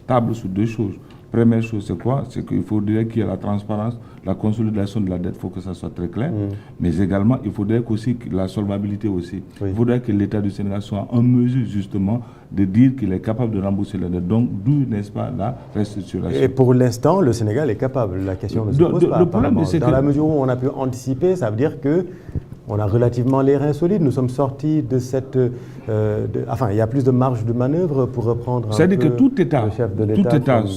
table sur deux choses. Première chose, c'est quoi? C'est qu'il faudrait qu'il y ait la transparence, la consolidation de la dette, il faut que ça soit très clair. Mais également, il faudrait aussi la solvabilité aussi. Oui. Il faudrait que l'État du Sénégal soit en mesure justement de dire qu'il est capable de rembourser la dette. Donc, d'où, n'est-ce pas, la restructuration. Et pour l'instant, le Sénégal est capable. La question ne se pose pas. Le problème, c'est dans la mesure où on a pu anticiper, ça veut dire que on a relativement les reins solides. Nous sommes sortis de cette... enfin, il y a plus de marge de manœuvre pour reprendre c'est-à-dire que tout État,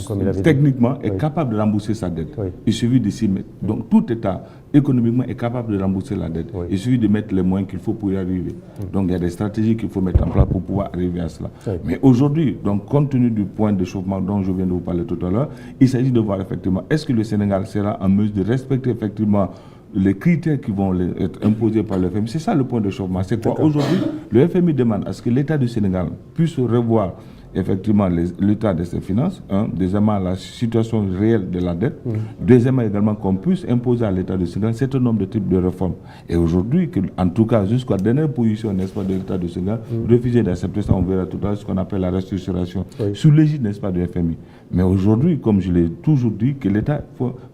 comme techniquement, est capable de rembourser sa dette. Oui. Il suffit de s'y mettre. Donc, tout État, économiquement, est capable de rembourser la dette. Oui. Il suffit de mettre les moyens qu'il faut pour y arriver. Donc, il y a des stratégies qu'il faut mettre en place pour pouvoir arriver à cela. Oui. Mais aujourd'hui, donc, compte tenu du point d'échauffement dont je viens de vous parler tout à l'heure, il s'agit de voir effectivement, est-ce que le Sénégal sera en mesure de respecter effectivement les critères qui vont être imposés par le FMI. C'est ça le point de changement. C'est quoi? Aujourd'hui, le FMI demande à ce que l'État du Sénégal puisse revoir effectivement l'état de ses finances, deuxièmement la situation réelle de la dette, deuxièmement également qu'on puisse imposer à l'État du Sénégal un certain nombre de types de réformes. Et aujourd'hui, en tout cas jusqu'à la dernière position, n'est-ce pas, de l'État du Sénégal, refuser d'accepter ça, on verra tout à l'heure ce qu'on appelle la restructuration, sous l'égide, n'est-ce pas, du FMI. Mais aujourd'hui, comme je l'ai toujours dit, que l'État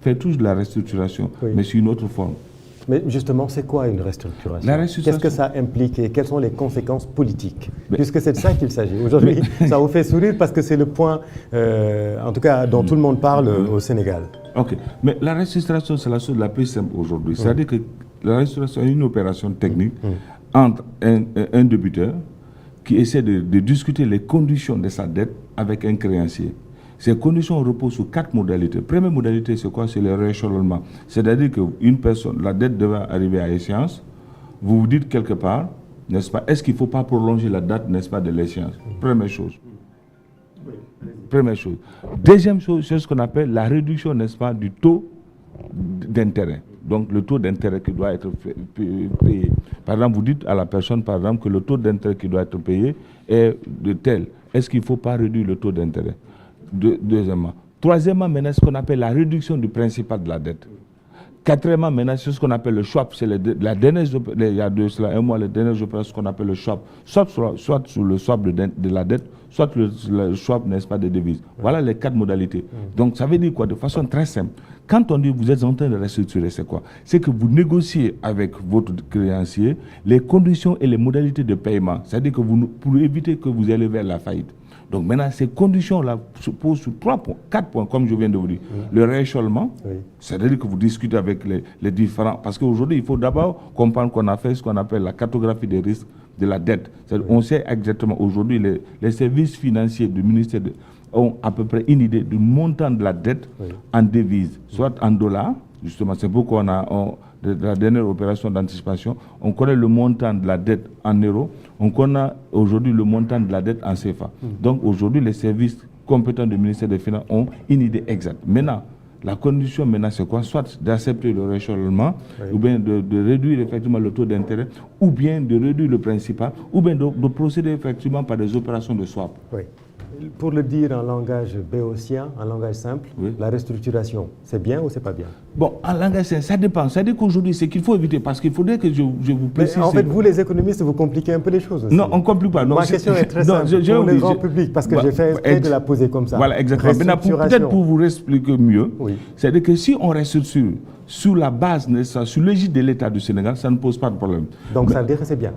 fait toujours de la restructuration, mais sous une autre forme. Mais justement, c'est quoi une restructuration? Qu'est-ce que ça implique et quelles sont les conséquences politiques? Puisque c'est de ça qu'il s'agit. Aujourd'hui, ça vous fait sourire parce que c'est le point, en tout cas, dont tout le monde parle au Sénégal. Ok. Mais la restructuration, c'est la chose la plus simple aujourd'hui. C'est-à-dire que la restructuration est une opération technique entre un débiteur qui essaie de discuter les conditions de sa dette avec un créancier. Ces conditions reposent sur 4 modalités. Première modalité, c'est quoi? C'est le rééchelonnement. C'est-à-dire qu'une personne, la dette devait arriver à échéance. Vous vous dites quelque part, n'est-ce pas? Est-ce qu'il ne faut pas prolonger la date, n'est-ce pas, de l'échéance? Première chose. Première chose. Deuxième chose, c'est ce qu'on appelle la réduction, n'est-ce pas, du taux d'intérêt. Donc, le taux d'intérêt qui doit être payé. Par exemple, vous dites à la personne, par exemple, que le taux d'intérêt qui doit être payé est de tel. Est-ce qu'il ne faut pas réduire le taux d'intérêt? Deuxièmement. Troisièmement, maintenant, ce qu'on appelle la réduction du principal de la dette. Quatrièmement, maintenant, c'est ce qu'on appelle le swap. C'est la dernière, il y a de cela un mois, les dernières opérations, ce qu'on appelle le swap. Soit sur le swap de la dette, soit le swap, n'est-ce pas, des devises. Voilà les 4 modalités. Donc, ça veut dire quoi? De façon très simple. Quand on dit que vous êtes en train de restructurer, c'est quoi? C'est que vous négociez avec votre créancier les conditions et les modalités de paiement. C'est-à-dire que pour éviter que vous allez vers la faillite. Donc maintenant, ces conditions-là se posent sur 4 points, comme je viens de vous dire. Le rééchelonnement, c'est-à-dire que vous discutez avec les différents... Parce qu'aujourd'hui, il faut d'abord comprendre qu'on a fait ce qu'on appelle la cartographie des risques de la dette. On sait exactement, aujourd'hui, les services financiers du ministère ont à peu près une idée du montant de la dette en devises, soit en dollars, justement, c'est pourquoi on a... de la dernière opération d'anticipation, on connaît le montant de la dette en euros, on connaît aujourd'hui le montant de la dette en CFA. Donc aujourd'hui, les services compétents du ministère des Finances ont une idée exacte. Maintenant, la condition maintenant, c'est quoi? Soit d'accepter le rééchelonnement, ou bien de réduire effectivement le taux d'intérêt, ou bien de réduire le principal, ou bien de procéder effectivement par des opérations de swap. Pour le dire en langage béotien, en langage simple, la restructuration, c'est bien ou c'est pas bien? Bon, en langage simple, ça dépend. C'est-à-dire qu'aujourd'hui, c'est qu'il faut éviter, parce qu'il faudrait que je vous précise... Mais en fait, vous les économistes, vous compliquez un peu les choses aussi. Non, on ne complique pas. Ma question est très simple pour le grand public, parce que j'ai fait exprès de la poser comme ça. Voilà, exactement. Peut-être pour vous expliquer mieux, c'est-à-dire que si on restructure sur la base, sur l'égide de l'État du Sénégal, ça ne pose pas de problème. Donc ça veut dire que c'est bien?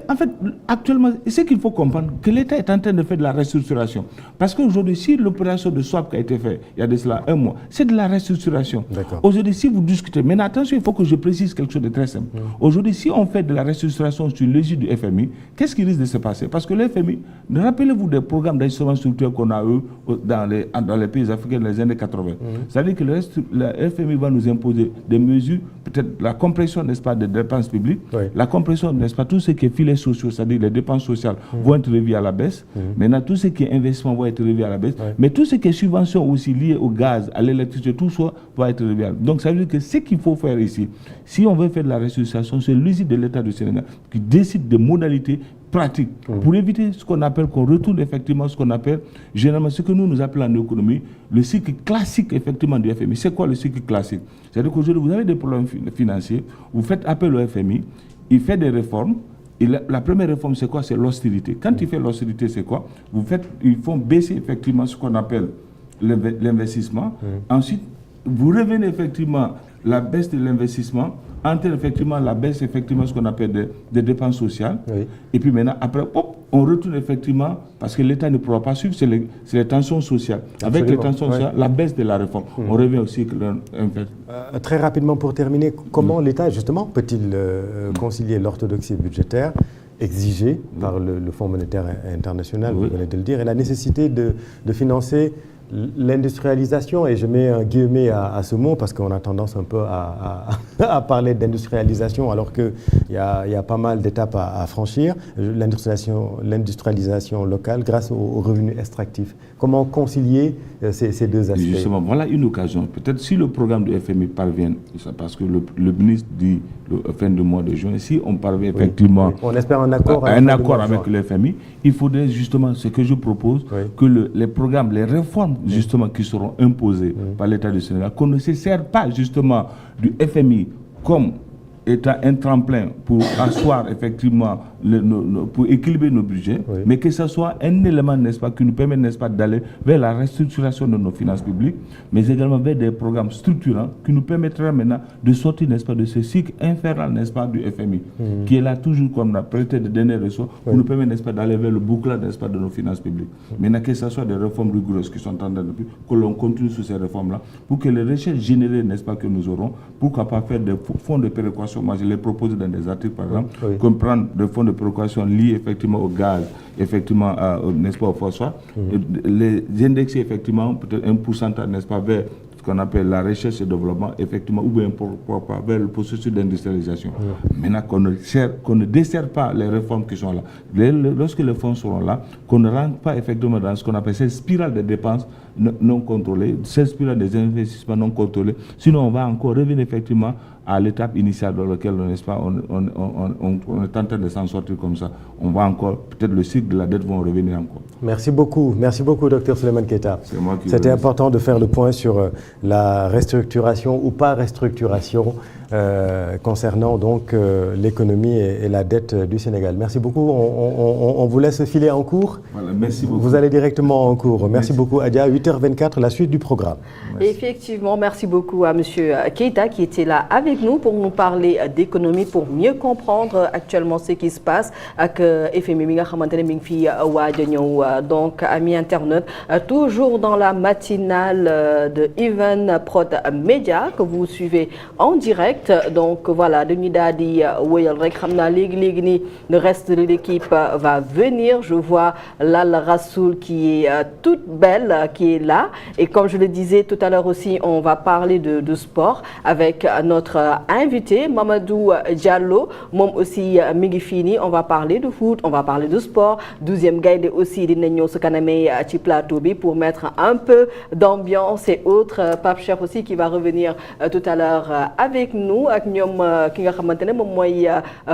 En fait, actuellement, c'est qu'il faut comprendre que l'État est en train de faire de la restructuration. Parce qu'aujourd'hui, si l'opération de swap qui a été faite, il y a de cela un mois, c'est de la restructuration. Aujourd'hui, si vous discutez, mais attention, il faut que je précise quelque chose de très simple. Aujourd'hui, si on fait de la restructuration sur l'égide du FMI, qu'est-ce qui risque de se passer? Parce que le FMI, rappelez-vous des programmes d'ajustement structurel qu'on a eu dans les pays africains dans les années 80. C'est-à-dire que le FMI va nous imposer des mesures, peut-être la compression, n'est-ce pas, des dépenses publiques, la compression, n'est-ce pas, tout ce qui est filets sociaux, c'est-à-dire les dépenses sociales vont être revues à la baisse. Maintenant, tout ce qui est investissement va être revu à la baisse. Mais tout ce qui est subvention aussi lié au gaz, à l'électricité, tout ça va être revu à la baisse. Donc, ça veut dire que ce qu'il faut faire ici, si on veut faire de la restructuration, c'est l'usine de l'État du Sénégal qui décide des modalités pratiques pour éviter ce qu'on appelle, qu'on retourne effectivement ce qu'on appelle, généralement, ce que nous appelons en économie, le cycle classique effectivement du FMI. C'est quoi le cycle classique? C'est-à-dire qu'aujourd'hui, vous avez des problèmes financiers, vous faites appel au FMI, il fait des réformes, Et la première réforme, c'est quoi? C'est l'austérité. Quand il fait l'austérité, c'est quoi? Ils font baisser effectivement ce qu'on appelle l'investissement. Ensuite, vous revenez effectivement la baisse de l'investissement, entraîne effectivement la baisse effectivement ce qu'on appelle des dépenses sociales. Oui. Et puis maintenant, après, hop, on retourne effectivement, parce que l'État ne pourra pas suivre, c'est les tensions sociales. Absolument. Avec les tensions sociales, la baisse de la réforme. On revient aussi avec très rapidement pour terminer, comment l'État justement peut-il concilier l'orthodoxie budgétaire exigée par le Fonds monétaire international, vous venez de le dire, et la nécessité de financer l'industrialisation, et je mets un guillemet à ce mot parce qu'on a tendance un peu à parler d'industrialisation alors qu'il y a pas mal d'étapes à franchir, l'industrialisation locale grâce aux revenus extractifs. Comment concilier ces deux aspects? Justement, voilà une occasion. Peut-être si le programme du FMI parvient, parce que le ministre dit fin du mois de juin, si on parvient effectivement on espère un accord avec le FMI, il faudrait justement, ce que je propose, que les programmes, les réformes justement qui seront imposées par l'État du Sénégal, qu'on ne se sert pas justement du FMI comme étant un tremplin pour asseoir effectivement, pour équilibrer nos budgets, mais que ce soit un élément, n'est-ce pas, qui nous permet, n'est-ce pas, d'aller vers la restructuration de nos finances publiques, mais également vers des programmes structurants qui nous permettraient maintenant de sortir, n'est-ce pas, de ce cycle infernal, n'est-ce pas, du FMI, qui est là toujours comme la prêté de dernière ressources, pour nous permettre, n'est-ce pas, d'aller vers le bouclage, n'est-ce pas, de nos finances publiques. Maintenant, que ce soit des réformes rigoureuses qui sont en train de que l'on continue sur ces réformes-là, pour que les recherches générées, n'est-ce pas, que nous aurons, pourquoi pas faire des fonds de péréquation. Moi, je l'ai proposé dans des articles, par exemple, comme prendre des fonds de péréquation liés effectivement au gaz, effectivement, n'est-ce pas, au phosphore, les indexer effectivement peut-être un pourcentage, n'est-ce pas, vers ce qu'on appelle la recherche et développement, effectivement, ou bien vers le processus d'industrialisation. Maintenant, qu'on ne dessert pas les réformes qui sont là. Lorsque les fonds seront là, qu'on ne rentre pas effectivement dans ce qu'on appelle cette spirale de dépenses non contrôlée, cette spirale des investissements non contrôlés, sinon on va encore revenir effectivement à l'étape initiale dans laquelle, n'est-ce pas, on est en train de s'en sortir comme ça. On va encore, peut-être le cycle de la dette va revenir encore. Merci beaucoup, Dr Souleymane Keita. C'était important de faire le point sur la restructuration ou pas restructuration concernant donc l'économie et la dette du Sénégal. Merci beaucoup. On vous laisse filer en cours. Voilà, merci beaucoup. Vous allez directement en cours. Merci beaucoup, Adja. 8h24, la suite du programme. Merci. Effectivement, merci beaucoup à M. Keita qui était là avec nous pour nous parler d'économie, pour mieux comprendre actuellement ce qui se passe avec FMI mi nga xamantene mi ngi fi waaj a ñëw. Donc amis internautes, toujours dans la matinale de Even Prod Media que vous suivez en direct. Donc voilà, dañuy daal di wëyal rek xam naa léegi ni le reste de l'équipe va venir. Je vois Lal Rassoul qui est toute belle, qui est là, et comme je le disais tout à l'heure aussi, on va parler de sport avec notre invité Mamadou Diallo, moom aussi mi ngi fii nii. On va parler de foot, on va parler de sport. 12e gaynde aussi dina ñëw su kanamee ci plateau bi pour mettre un peu d'ambiance et autres. Pape Cheikh aussi qui va revenir tout à l'heure avec nous, ak ñoom ki nga xamante ne moom mooy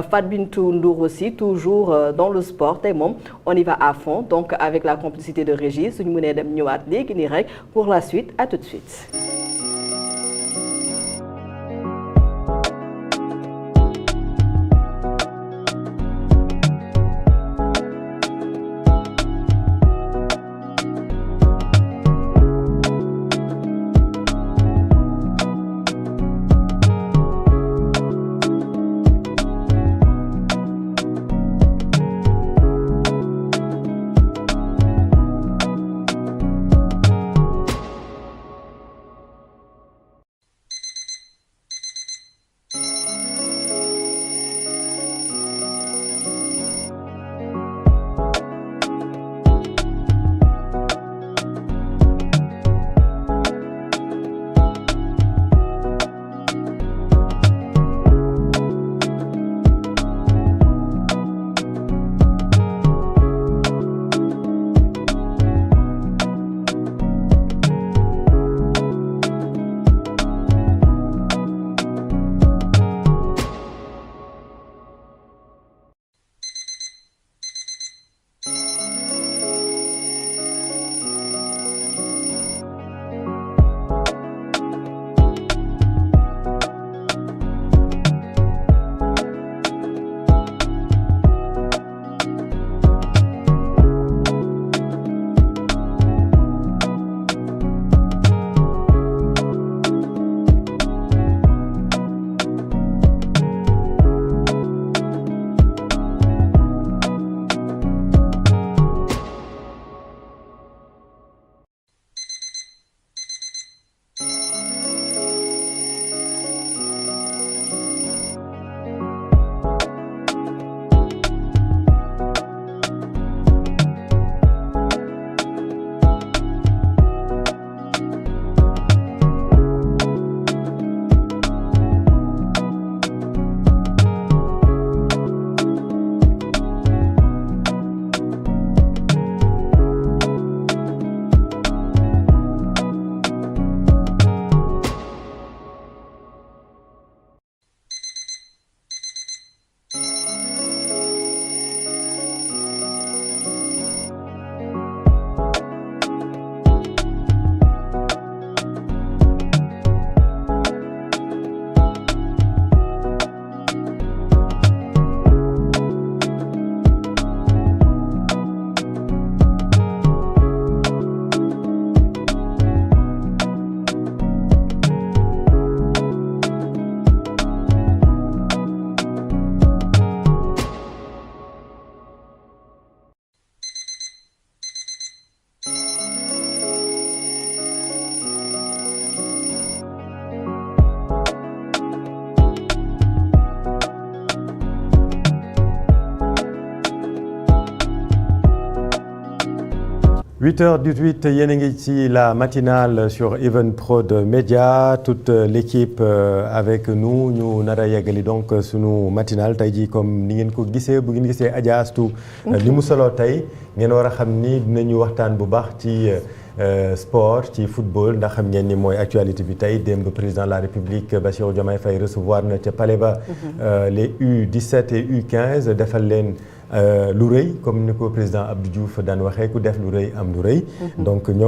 Fat Bintou Ndour aussi, toujours dans le sport. Tey moom on y va à fond, donc avec la complicité de Régis suñu mënee dem ñëwaat léegi nii rek pour la suite. À tout de suite. 8h18 yéen a ngi ci la matinale sur Evenprod Média toute l'équipe avec nous ñu nar a yeggali donc sunu matinale tey jii comme ni ngeen ko gisee bu ngeen gisee Adja Astou ni mu solo tey ngeen war a xam ni dinañu waxtaan bu baax ci sport ci football ndax xam ngeen ni mooy actualité bi tey démb président de la République Bassirou Diomaye Faye recevoir na ca Palais ba les U17 et U15 defal leen lu rëy comme ni ko président Abdou Diouf daan waxee ku def lu rëy am lu rëy donc ñoom